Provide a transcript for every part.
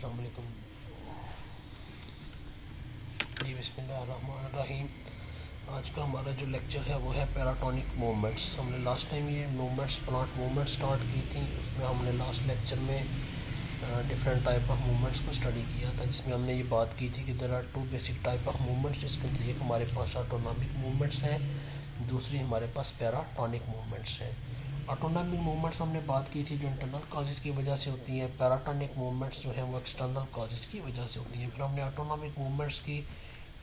अस्सलाम वालेकुम जी। बिस्मिल्लाहिर्रहमानिर्रहीम। आज का हमारा जो लेक्चर है वो है पैराटोनिक मूवमेंट्स। हमने लास्ट टाइम ये मूवमेंट्स प्लांट मूवमेंट स्टार्ट की थी। उसमें हमने लास्ट लेक्चर में डिफरेंट टाइप ऑफ मूवमेंट्स को स्टडी किया था, जिसमें हमने ये बात की थी कि there are two basic type of movements, जिसके अंदर एक हमारे पास ऑटोनॉमिक मूवमेंट्स हैं, दूसरी हमारे पास पैराटोनिक मूवमेंट्स हैं। ऑटोनॉमिक मूवमेंट्स हमने बात की थी जो इंटरनल कॉजेज़ की वजह से होती हैं। पैराटोनिक मूवमेंट्स जो हैं वो एक्सटर्नल कॉजेज़ की वजह से होती हैं। फिर हमने ऑटोनॉमिक मूवमेंट्स की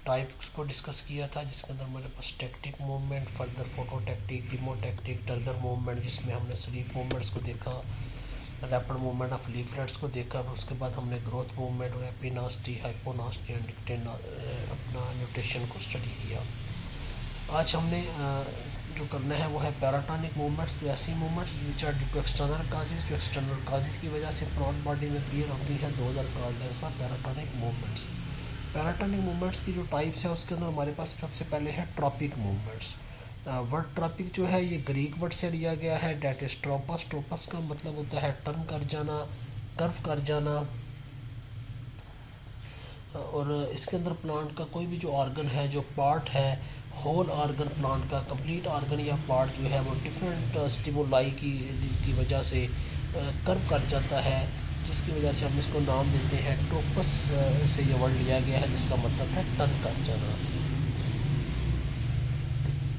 टाइप्स को डिस्कस किया था, जिसके अंदर हमारे पास tactic movement, further phototactic, chemotactic, turgor movement, जिसमें हमने स्लीप मूवमेंट्स को देखा, रैपिड मूवमेंट ऑफ लीफलेट्स को देखा। फिर उसके बाद हमने ग्रोथ मूवमेंट और एपिनास्टी, हाइपोनास्टी एंड अपना न्यूट्रिशन को स्टडी किया। आज हमने जो करना है वो है पैराटोनिक मूवमेंट्स, तो ऐसी movements which are due to external causes, जो एक्सटर्नल काजेज की वजह से प्लांट बॉडी में क्रिएट होती है, 2000 called as paratonic movements. Paratonic movements की जो टाइप्स है उसके अंदर हमारे पास सबसे पहले है ट्रॉपिक मूवमेंट्स। वर्ड ट्रॉपिक जो है ये ग्रीक वर्ड से लिया गया है, डेट इज ट्रोपस। ट्रोपस का मतलब होता है टर्न कर जाना, कर्व कर जाना। और इसके अंदर प्लांट का कोई भी जो ऑर्गन है, जो पार्ट है, होल ऑर्गन प्लांट का कंप्लीट ऑर्गन या पार्ट जो है वो डिफरेंट स्टिमुलाई की वजह से कर्व कर जाता है, जिसकी वजह से हम इसको नाम देते हैं ट्रोपस से ये वर्ड लिया गया है, जिसका मतलब है टर्न कर जाना।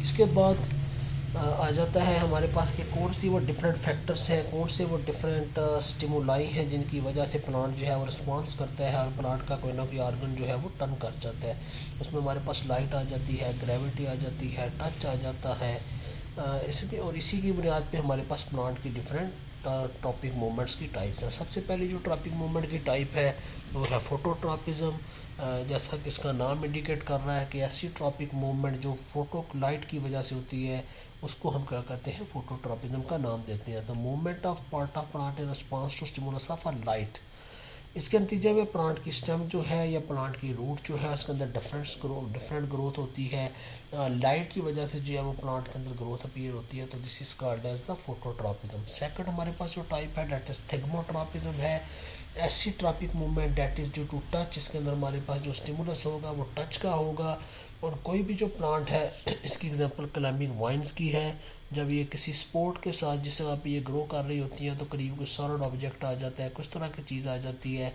इसके बाद आ जाता है हमारे पास कि कौन सी वो डिफरेंट फैक्टर्स हैं, कौन से वो डिफरेंट स्टिमुलाई हैं जिनकी वजह से प्लांट जो है वो रिस्पॉन्स करता है और प्लांट का कोई ना कोई ऑर्गन जो है वो टर्न कर जाता है। उसमें हमारे पास लाइट आ जाती है, ग्रेविटी आ जाती है, टच आ जाता है। इसी की बुनियाद पे हमारे पास प्लांट की डिफरेंट ट्रॉपिक मूवमेंट्स की टाइप्स हैं। सबसे पहली जो ट्रॉपिक मूवमेंट की टाइप है वो है फोटोट्रॉपिज्म। जैसा कि इसका नाम इंडिकेट कर रहा है कि ऐसी ट्रॉपिक मूवमेंट जो फोटो लाइट की वजह से होती है, उसको हम क्या कहते हैं, फोटोट्रॉपिज्म का नाम देते हैं। The movement of part of plant in response to stimulus of light. इसके नतीजे में प्लांट की स्टेम जो है या प्लांट की रूट जो है उसके अंदर डिफरेंट ग्रोथ होती है। लाइट की वजह से जो है वो प्लांट के अंदर ग्रोथ अपीयर होती है, तो this is called as the phototropism. Second हमारे पास जो टाइप है डेट इज थिग्मोट्रॉपिज्म है। ऐसी tropic movement that is due to touch, इसके अंदर हमारे पास जो स्टिमुलस होगा वो टच का होगा। और कोई भी जो प्लांट है, इसकी एग्जांपल क्लाइंबिंग वाइन्स की है, जब ये किसी स्पोर्ट के साथ जिस जगह पे ये ग्रो कर रही होती है तो करीब कोई सॉलिड ऑब्जेक्ट आ जाता है, कुछ तरह की चीज़ आ जाती है,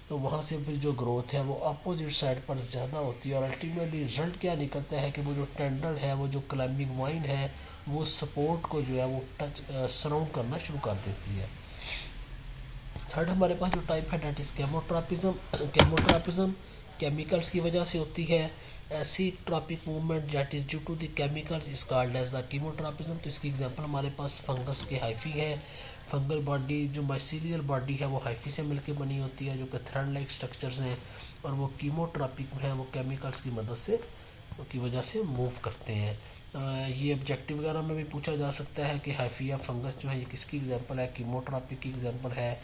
तो वहाँ से फिर जो ग्रोथ है वो अपोजिट साइड पर ज़्यादा होती है। और अल्टीमेटली रिजल्ट क्या निकलता है कि वो जो टेंडर है, वो जो क्लाइंबिंग वाइन है, वो सपोर्ट को जो है वो टच सराउंड करना शुरू कर देती है। थर्ड हमारे पास जो टाइप है that is chemotropism. Chemotropism chemicals की वजह से होती है। ऐसी tropic movement that is due to the chemicals is called as the chemotropism. तो इसकी एग्जांपल हमारे पास फंगस के हाइफी है। फंगल बॉडी जो माइसीलियल बॉडी है वो हाइफी से मिलकर बनी होती है, जो कि थ्रेड लाइक स्ट्रक्चर्स हैं, और वो कीमोट्रॉपिक है, वो केमिकल्स की मदद से की वजह से मूव करते हैं। ये ऑब्जेक्टिव वगैरह में भी पूछा जा सकता है कि हाइफिया फंगस जो है ये किसकी एग्जांपल है, कीमोट्रॉपिक की एग्जांपल है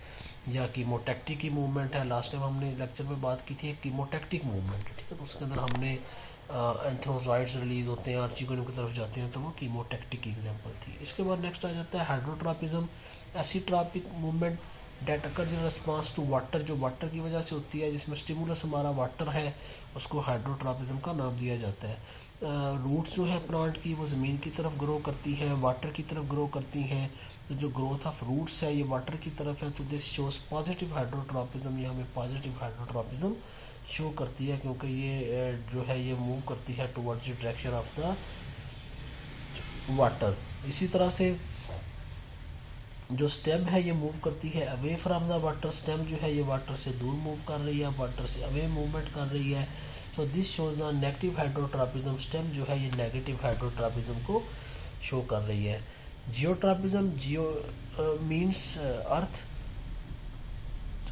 या कीमोटेक्टिक की मूवमेंट है। लास्ट टाइम हमने लेक्चर में बात की थी कीमोटेक्टिक मूवमेंट, ठीक है, तो उसके अंदर हमने एंथ्रोजाइड्स रिलीज होते हैं, आर्चिगोनियम की तरफ जाते हैं, तो वो कीमोटेक्टिक की एग्जांपल थी। इसके बाद नेक्स्ट आ जाता है हाइड्रोट्रॉपिज्म। ऐसी tropic movement that occurs in response to water, जो वाटर की वजह से होती है, जिसमें स्टिमुलस हमारा वाटर है, उसको हाइड्रोट्रॉपिज्म का नाम दिया जाता है। रूट्स जो है प्लांट की वो ज़मीन की तरफ ग्रो करती हैं, वाटर की तरफ ग्रो करती हैं, तो जो ग्रोथ ऑफ रूट्स है ये वाटर की तरफ है, तो दिस शोज पॉजिटिव हाइड्रोट्रॉपिज्म। ये हमें पॉजिटिव हाइड्रोट्रॉपिज्म शो करती है, क्योंकि ये जो है ये मूव करती है towards the direction of the water. इसी तरह से जो स्टेम है ये मूव करती है away from the water. Stem जो है ये वाटर से दूर मूव कर रही है, वाटर से अवे मूवमेंट कर रही है। So this shows the negative hydrotropism. Stem जो है ये नेगेटिव हाइड्रोट्रॉपिज्म को शो कर रही है। Geotropism, geo means earth.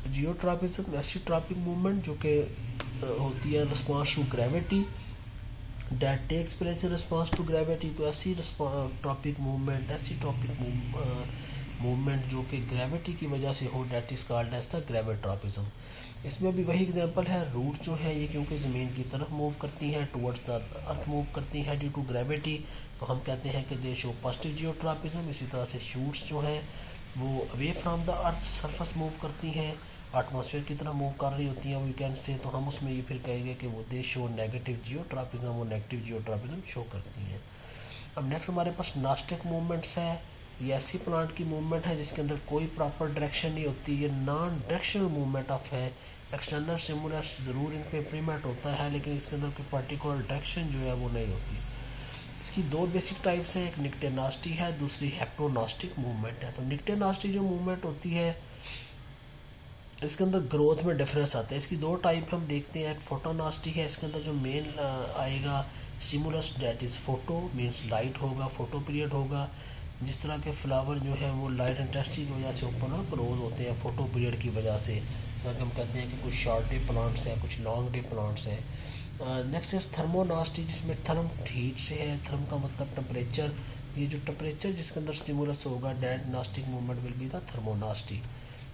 Geotropism ऐसी ट्रॉपिक मूवमेंट जो कि होती है response to gravity, that takes place in response to gravity. तो ऐसी ट्रॉपिक मूवमेंट, ऐसी ट्रॉपिक मूवमेंट जो कि ग्रेविटी की वजह से हो, that is called as the gravitropism. इसमें भी वही एग्जांपल है, रूट जो है ये क्योंकि ज़मीन की तरफ मूव करती हैं, टुवर्ड्स द अर्थ मूव करती हैं ड्यू टू ग्रेविटी, तो हम कहते हैं कि दे शो पॉजिटिव जियोट्रॉपिज्म। इसी तरह से शूट्स जो हैं वो away from the earth surface move करती हैं, एटमॉस्फेयर की तरफ मूव कर रही होती हैं वीकेंड से, तो हम उसमें ये फिर कहेंगे कि वो दे शो नेगेटिव जियोट्रॉपिज्म, वो नेगेटिव जियोट्रॉपिज्म शो करती हैं। अब नेक्स्ट हमारे पास नास्टिक मूवमेंट्स है। ये ऐसी प्लांट की मूवमेंट है जिसके अंदर कोई प्रॉपर डायरेक्शन नहीं होती, ये नॉन डायरेक्शनल मूवमेंट ऑफ है। एक्सटर्नल स्टिमुलस ज़रूर इन पर इम्प्लीमेंट होता है, लेकिन इसके अंदर कोई पर्टिकुलर डायरेक्शन जो है वो नहीं होती। इसकी दो बेसिक टाइप्स हैं, एक निक्टेनास्टी है, दूसरी हेप्टोनास्टिक मूवमेंट है। तो निक्टेनास्टी जो मूवमेंट होती है इसके अंदर ग्रोथ में डिफरेंस आता है। इसकी दो टाइप हम देखते हैं, एक फोटोनास्टी है, इसके अंदर जो मेन आएगा stimulus that is photo means light होगा, फोटो पीरियड होगा। जिस तरह के फ्लावर जो है वो लाइट इंटेंसिटी की वजह से ओपन और क्लोज होते हैं फोटो पीरियड की वजह से, जैसा कि हम कहते हैं कि कुछ शॉर्ट डे प्लांट्स हैं, कुछ लॉन्ग डे प्लांट्स हैं। नेक्स्ट इज थर्मोनास्टी, जिसमें थर्म हीट से है, थर्म का मतलब टेम्परेचर, ये जो टेम्परेचर जिसके अंदर स्टिमुलस होगा that nastic movement will be the thermonasty.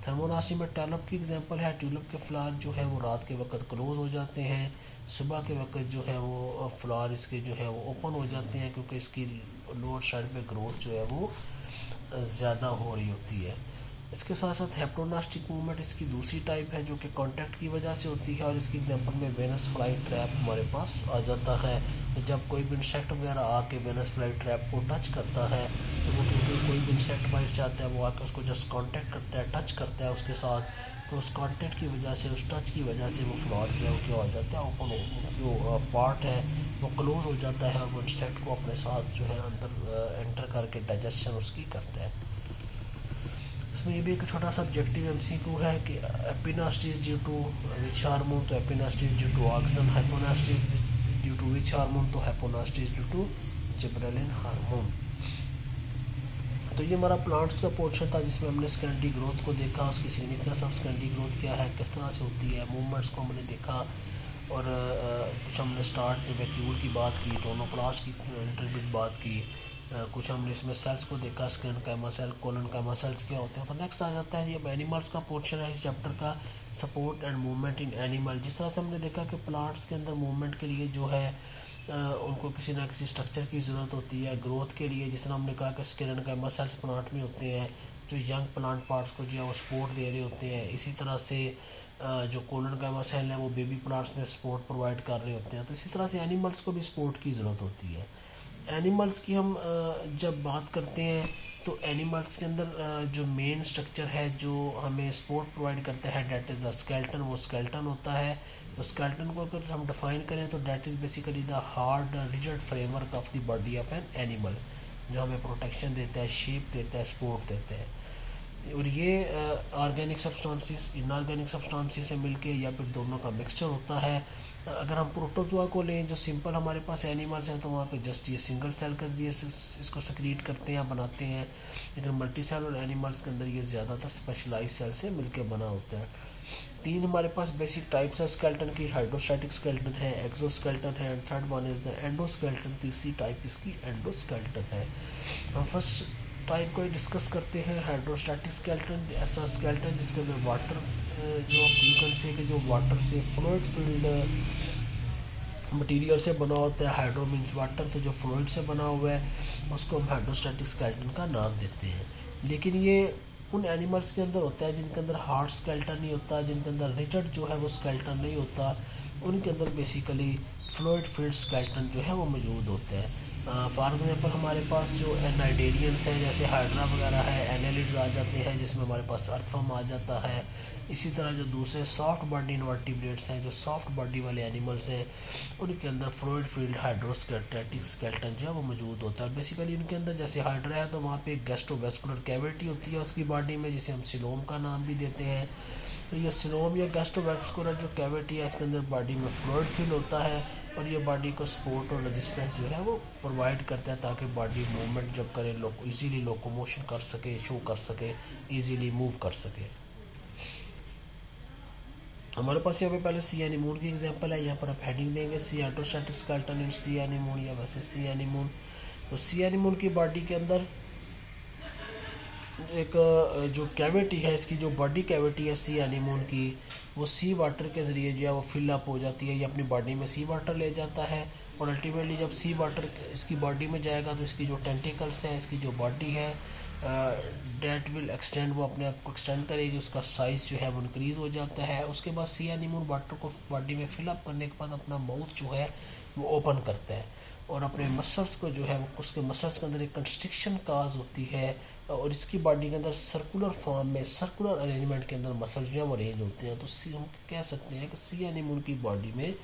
Thermonasty में टैलप की एग्जांपल है, ट्यूलिप के फ्लावर जो है वो रात के वक्त क्लोज हो जाते हैं, सुबह के वक्त जो है वो फ्लावर इसके जो है वो ओपन हो जाते हैं, क्योंकि इसकी लोअर साइड पे ग्रोथ जो है वो ज़्यादा हो रही होती है। इसके साथ साथ हेप्टोनास्टिक मूवमेंट इसकी दूसरी टाइप है जो कि कांटेक्ट की वजह से होती है, और इसकी एग्जांपल में वेनस फ्लाई ट्रैप हमारे पास आ जाता है। जब कोई भी इंसेक्ट वगैरह आके वेनस फ्लाई ट्रैप को टच करता है, तो वो क्योंकि कोई भी इंसेक्ट बाहर से आता है वो आके उसको जस्ट कांटेक्ट करता है, टच करता है उसके साथ, तो उस कांटेक्ट की वजह से, उस टच की वजह से वो फ्लावर जो है वो क्या हो जाता है, ओपन जो पार्ट है वो क्लोज हो जाता है, वो इंसेक्ट को अपने साथ जो है अंदर एंटर करके डाइजेशन उसकी करता है। इसमें ये भी एक छोटा सा ऑब्जेक्टिव एमसीक्यू है कि epinasty due to which hormone, तो epinasty due to oxygen, hyponasty due to which hormone, तो hyponasty due to gibberellin hormone. तो ये हमारा प्लांट्स का पोर्शन था जिसमें हमने स्कैंडी ग्रोथ को देखा, उसकी सिग्निफिकेंस ऑफ स्कैंडी ग्रोथ क्या है, किस तरह से होती है, मूवमेंट्स को हमने देखा, और कुछ हमने स्टार्ट में वैक्यूल की बात की, टोनोप्लास्ट की इंटरबिट बात की, कुछ हमने इसमें सेल्स को देखा, स्किन कैमा सेल, कोलन कैमा सेल्स क्या होते हैं। तो नेक्स्ट आ जाता है ये एनिमल्स का पोर्शन है इस चैप्टर का, support and movement in animal. जिस तरह से हमने देखा कि प्लांट्स के अंदर मूवमेंट के लिए जो है उनको किसी ना किसी स्ट्रक्चर की ज़रूरत होती है। ग्रोथ के लिए जिस तरह हमने कहा कि स्किन कैमा सेल्स प्लांट में होते हैं जो यंग प्लांट पार्ट्स को जो है वो सपोर्ट दे रहे होते हैं। इसी तरह से जो कोलन कैमा सेल है वो बेबी प्लांट्स में सपोर्ट प्रोवाइड कर रहे होते हैं। तो इसी तरह से एनिमल्स को भी सपोर्ट की ज़रूरत होती है। एनिमल्स की हम जब बात करते हैं तो एनिमल्स के अंदर जो मेन स्ट्रक्चर है जो हमें सपोर्ट प्रोवाइड करता है डेट इज़ द स्केलेटन, वो स्केलेटन होता है। तो स्केलेटन को अगर हम डिफाइन करें तो that is basically the hard rigid framework of the body of an animal, जो हमें प्रोटेक्शन देता है, शेप देता है, सपोर्ट देता है। और ये ऑर्गेनिक सब्सटेंसेस इनऑर्गेनिक सब्सटेंसेस से मिलके या फिर दोनों का मिक्सचर होता है। अगर हम प्रोटोजोआ को लें जो सिंपल हमारे पास एनिमल्स हैं तो वहाँ पे जस्ट ये सिंगल सेल के जरिए इसको सक्रीट करते हैं, बनाते हैं। लेकिन मल्टी सेलुलर एनिमल्स के अंदर ये ज़्यादातर स्पेशलाइज सेल से मिलकर बना होता है। तीन हमारे पास बेसिक टाइप्स है स्केलेटन की, हाइड्रोस्टैटिक स्केलेटन है, एक्सोस्केलेटन है, and third one is the endoskeleton. तीसरी टाइप इसकी एंडोस्केलेटन है। हम फर्स्ट टाइप को डिस्कस करते हैं, हाइड्रोस्टैटिक स्केलेटन, ऐसा स्केलेटन जिसके अंदर वाटर जो यू कैन से कि जो वाटर से फ्लूइड फील्ड मटेरियल से बना होता है। हाइड्रो मीन्स वाटर, तो जो फ्लूइड से बना हुआ है उसको हम हाइड्रोस्टैटिक स्केलेटन का नाम देते हैं। लेकिन ये उन एनिमल्स के अंदर होता है जिनके अंदर हार्ड स्केलेटन नहीं होता, जिनके अंदर रिजिड जो है वो स्केलेटन नहीं होता, उनके अंदर बेसिकली फ्लूइड फील्ड स्केलेटन जो है वो मौजूद होता है। फॉर एग्जाम्पल हमारे पास जो एनाइडेरियंस हैं जैसे हाइड्रा वगैरह है, एनालिड्स आ जाते हैं जिसमें हमारे पास अर्थवर्म आ जाता है। इसी तरह जो दूसरे सॉफ्ट बॉडी इनवर्टिब्रेट्स हैं, जो सॉफ्ट बॉडी वाले एनिमल्स हैं, उनके अंदर फ्लूइड फील्ड हाइड्रोस्केलेटिक स्केलेटन जो है वो मौजूद होता है। बेसिकली उनके अंदर जैसे हाइड्रा है तो वहाँ पे एक गैस्ट्रोवेस्कुलर कैविटी होती है उसकी बॉडी में, जिसे हम सिलोम का नाम भी देते हैं। तो ये सिलोम या गैस्ट्रोवेस्कुलर जो कैविटी है इसके अंदर बॉडी में फ्लूइड फील होता है, और ये बॉडी को सपोर्ट और रेजिस्टेंस जो है वो प्रोवाइड करता है ताकि बॉडी मूवमेंट जब करे इजीली लोकोमोशन कर सके, शो कर सके, इजीली मूव कर सके। हमारे पास यहाँ पे पहले सी एनीमोन की एग्जांपल है, यहाँ पर आप हेडिंग देंगे सी हाइड्रोस्टैटिक स्केलेटन इन सी एनीमोन, या वैसे सी एनीमोन। तो सी एनीमोन की बॉडी के अंदर एक जो कैविटी है, इसकी जो बॉडी कैविटी है सी एनीमोन की, वो सी वाटर के ज़रिए जो है वो फिल अप हो जाती है। ये अपनी बॉडी में सी वाटर ले जाता है, और अल्टीमेटली जब सी वाटर इसकी बॉडी में जाएगा तो इसकी जो टेंटिकल्स हैं, इसकी जो बॉडी है, डेट विल एक्सटेंड, वो अपने आप को एक्सटेंड करेगी, उसका साइज़ जो है वो इंक्रीज़ हो जाता है। उसके बाद सी एनिमल वाटर को बॉडी में फिलअप करने के बाद अपना माउथ जो है वो ओपन करता है और अपने मसल्स को जो है वो, उसके मसल्स के अंदर एक कंस्ट्रिक्शन काज होती है और इसकी बॉडी के अंदर सर्कुलर फॉर्म में, सर्कुलर अरेंजमेंट के अंदर मसल जो है वो अरेंज होते हैं। तो हम कह सकते हैं कि सी एनिमल की बॉडी में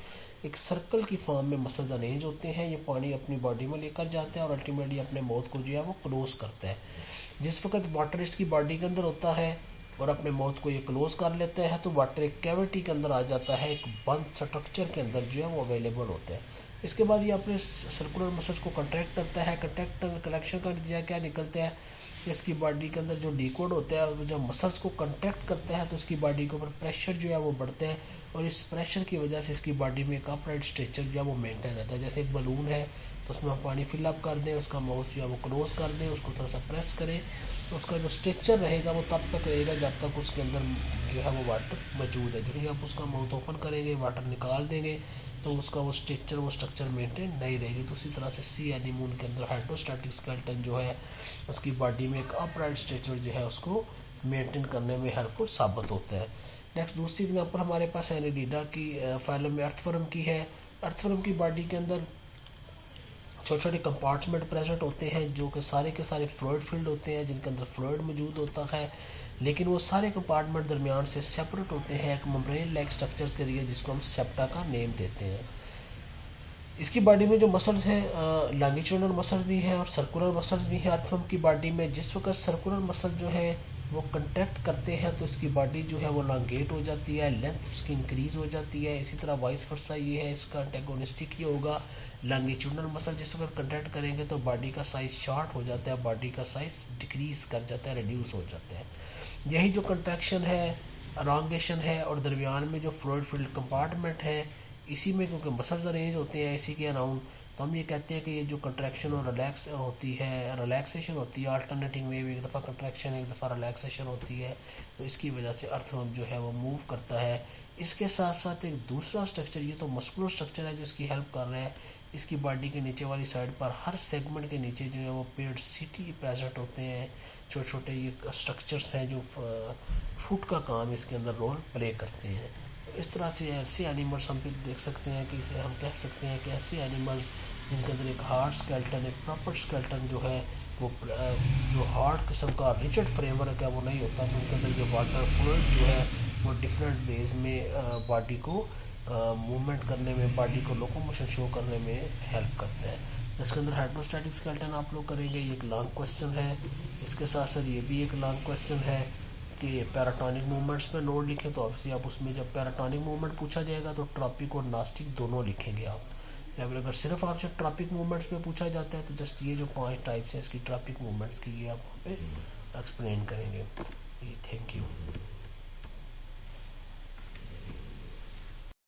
एक सर्कल की फॉर्म में मसल्स अरेंज होते हैं। ये पानी अपनी बॉडी में लेकर जाता है और अल्टीमेटली अपने माउथ को जो है वो क्लोज करता है। जिस वक्त वाटर इसकी बॉडी के अंदर होता है और अपने माउथ को ये क्लोज कर लेता है तो वाटर एक कैविटी के अंदर आ जाता है, एक बंद स्ट्रक्चर के अंदर जो है वो अवेलेबल होता है। इसके बाद ये अपने सर्कुलर मसल्स को कंट्रैक्ट करता है। कलेक्शन का नतीजा क्या निकलता है, इसकी बॉडी के अंदर जो डिकोड होता है, जब मसल्स को कंट्रैक्ट करता है तो इसकी बॉडी के ऊपर प्रेशर जो है वो बढ़ता है और इस प्रेशर की वजह से इसकी बॉडी में एक अपराइट स्ट्रक्चर जो है वो मेंटेन रहता है। जैसे एक बलून है तो उसमें हम पानी फिलअप कर दें, उसका माउथ जो है वो क्लोज कर दें, उसको थोड़ा सा प्रेस करें तो उसका जो स्ट्रक्चर रहेगा वो तब तक रहेगा जब तक उसके अंदर जो है वो वाटर मौजूद है। जो ही आप उसका माउथ ओपन करेंगे, वाटर निकाल देंगे तो उसका वो स्ट्रक्चर मेंटेन नहीं रहेगी। तो उसी तरह से सी एनिमल के अंदर हाइड्रोस्टैटिक स्केलेटन जो है उसकी बॉडी में एक अपराइट स्ट्रक्चर जो है उसको मेंटेन करने में हेल्पफुल साबित होता है। नेक्स्ट दूसरी एग्जांपल हमारे पास एनिडीडा की फाइलम में अर्थवर्म की है। अर्थवर्म की बॉडी के अंदर छोटे छोटे कंपार्टमेंट प्रेजेंट होते हैं जो कि सारे के सारे फ्लूइड फील्ड होते हैं, जिनके अंदर फ्लूइड मौजूद होता है, लेकिन वो सारे कंपार्टमेंट दरमियान से सेपरेट होते हैं एक मेम्ब्रेन लाइक स्ट्रक्चर्स के जरिए, जिसको हम सेप्टा का नेम देते हैं। इसकी बॉडी में जो मसल्स हैं, लॉन्गिट्यूडनल मसल्स भी हैं और सर्कुलर मसल्स भी हैं अर्थवर्म की बॉडी में। जिस वक्त सर्कुलर मसल जो है वो कंट्रैक्ट करते हैं तो इसकी बॉडी जो है वो लॉन्गेट हो जाती है, लेंथ उसकी इंक्रीज हो जाती है। इसी तरह वाइस वर्सा ये है, इसका एंटेगोनिस्टिक ये होगा। लॉन्गिट्यूडनल मसल जिस वक्त कंट्रैक्ट करेंगे तो बॉडी का साइज शॉर्ट हो जाता है, बॉडी का साइज डिक्रीज कर जाता है, रिड्यूस हो जाता है। यही जो कंट्रैक्शन है, अलोंगेशन है और दरमियान में जो फ्लूइड फील्ड कंपार्टमेंट है, इसी में क्योंकि मसल्स अरेंज होते हैं इसी के अराउंड, तो हम ये कहते हैं कि ये जो कंट्रैक्शन और रिलैक्स होती है, रिलैक्सेशन होती है, अल्टरनेटिंग वेव, एक दफ़ा कंट्रैक्शन एक दफ़ा रिलैक्सेशन होती है, तो इसकी वजह से अर्थवर्म जो है वो मूव करता है। इसके साथ साथ एक दूसरा स्ट्रक्चर, ये तो मस्कुलर स्ट्रक्चर है जो इसकी हेल्प कर रहा है। इसकी बॉडी के नीचे वाली साइड पर हर सेगमेंट के नीचे जो है वो पेड सिटी प्रेजेंट होते हैं, छोटे छोटे ये स्ट्रक्चर्स हैं जो फुट का काम इसके अंदर रोल प्ले करते हैं। इस तरह से ऐसे एनिमल्स हम देख सकते हैं कि इसे हम कह सकते हैं कि ऐसे एनिमल्स जिनके अंदर एक हार्ड स्केलेटन, एक प्रॉपर स्केलेटन जो है वो जो हार्ड किस्म का रिजिड फ्रेमवर्क है वो नहीं होता, तो उनके अंदर ये वाटर फ्लूइड जो है वो डिफरेंट वेज में बॉडी को मूवमेंट करने में, बॉडी को लोकोमोशन शो करने में हेल्प करता है। इसके अंदर हाइड्रोस्टैटिक स्केलेटन आप लोग करेंगे, ये एक लॉन्ग क्वेश्चन है। इसके साथ साथ ये भी एक लॉन्ग क्वेश्चन है कि पैराटोनिक मूवमेंट्स में नोड लिखें, तो ऑब्वियसली आप उसमें जब पैराटोनिक मूवमेंट पूछा जाएगा तो ट्रॉपिक और नास्टिक दोनों लिखेंगे आप। या फिर अगर सिर्फ आपसे ट्रॉपिक मूवमेंट्स में पूछा जाता है तो जस्ट ये जो 5 टाइप्स हैं इसकी ट्रॉपिक मूवमेंट्स की, ये आप वहाँ पे एक्सप्लेन करेंगे। Thank you.